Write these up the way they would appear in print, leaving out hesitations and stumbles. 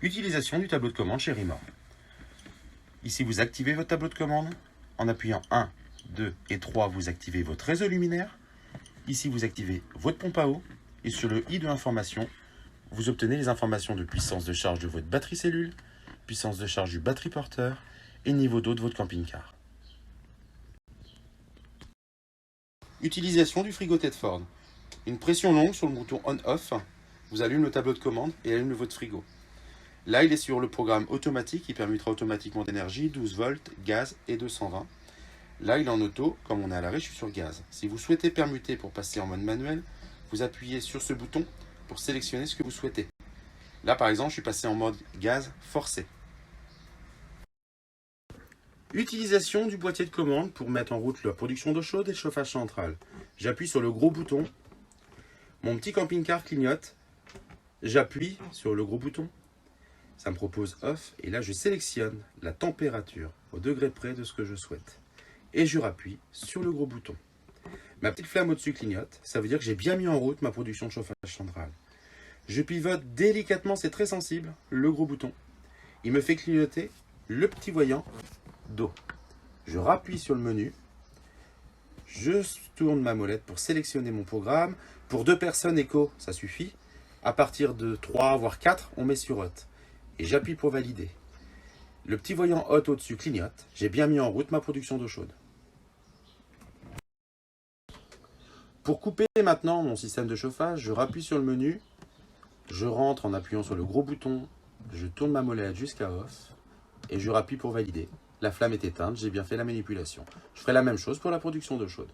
Utilisation du tableau de commande chez Rimor. Ici, vous activez votre tableau de commande. En appuyant 1, 2 et 3, vous activez votre réseau luminaire. Ici, vous activez votre pompe à eau. Et sur le i de information, vous obtenez les informations de puissance de charge de votre batterie cellule, puissance de charge du batterie porteur et niveau d'eau de votre camping-car. Utilisation du frigo Tedford. Une pression longue sur le bouton On-Off vous allume le tableau de commande et allume votre frigo. Là, il est sur le programme automatique qui permettra automatiquement d'énergie, 12 volts, gaz et 220. Là, il est en auto, comme on est à l'arrêt, je suis sur gaz. Si vous souhaitez permuter pour passer en mode manuel, vous appuyez sur ce bouton pour sélectionner ce que vous souhaitez. Là, par exemple, je suis passé en mode gaz forcé. Utilisation du boîtier de commande pour mettre en route la production d'eau chaude et le chauffage central. J'appuie sur le gros bouton. Mon petit camping-car clignote. J'appuie sur le gros bouton. Ça me propose off et là je sélectionne la température au degré près de ce que je souhaite. Et je rappuie sur le gros bouton. Ma petite flamme au-dessus clignote, ça veut dire que j'ai bien mis en route ma production de chauffage central. Je pivote délicatement, c'est très sensible, le gros bouton. Il me fait clignoter le petit voyant d'eau. Je rappuie sur le menu. Je tourne ma molette pour sélectionner mon programme. Pour 2 personnes éco, ça suffit. À partir de 3 voire 4, on met sur hot. Et j'appuie pour valider. Le petit voyant hot au-dessus clignote. J'ai bien mis en route ma production d'eau chaude. Pour couper maintenant mon système de chauffage, je rappuie sur le menu. Je rentre en appuyant sur le gros bouton. Je tourne ma molette jusqu'à off. Et je rappuie pour valider. La flamme est éteinte, j'ai bien fait la manipulation. Je ferai la même chose pour la production d'eau chaude.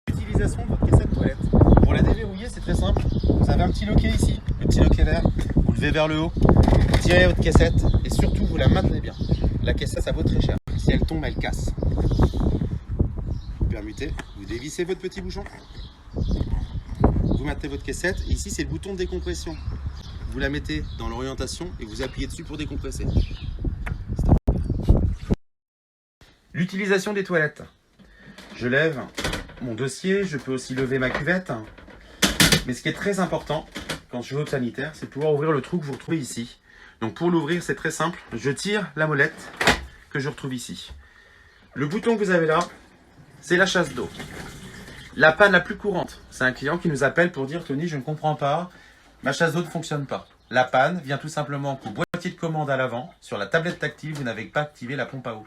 L'utilisation de votre caissette toilette. Pour la déverrouiller, c'est très simple. Vous avez un petit loquet ici, le petit loquet vert. Vous levez vers le haut, vous tirez votre caissette et surtout vous la maintenez bien. La caissette, ça vaut très cher. Si elle tombe, elle casse. Vous permutez, vous dévissez votre petit bouchon. Vous maintenez votre caissette et ici, c'est le bouton de décompression. Vous la mettez dans l'orientation et vous appuyez dessus pour décompresser. L'utilisation des toilettes. Je lève mon dossier, je peux aussi lever ma cuvette. Mais ce qui est très important, quand je vais au sanitaire, c'est de pouvoir ouvrir le trou que vous retrouvez ici. Donc pour l'ouvrir, c'est très simple. Je tire la molette que je retrouve ici. Le bouton que vous avez là, c'est la chasse d'eau. La panne la plus courante, c'est un client qui nous appelle pour dire « Tony, je ne comprends pas, ma chasse d'eau ne fonctionne pas ». La panne vient tout simplement qu'au boîtier de commande à l'avant, sur la tablette tactile, vous n'avez pas activé la pompe à eau.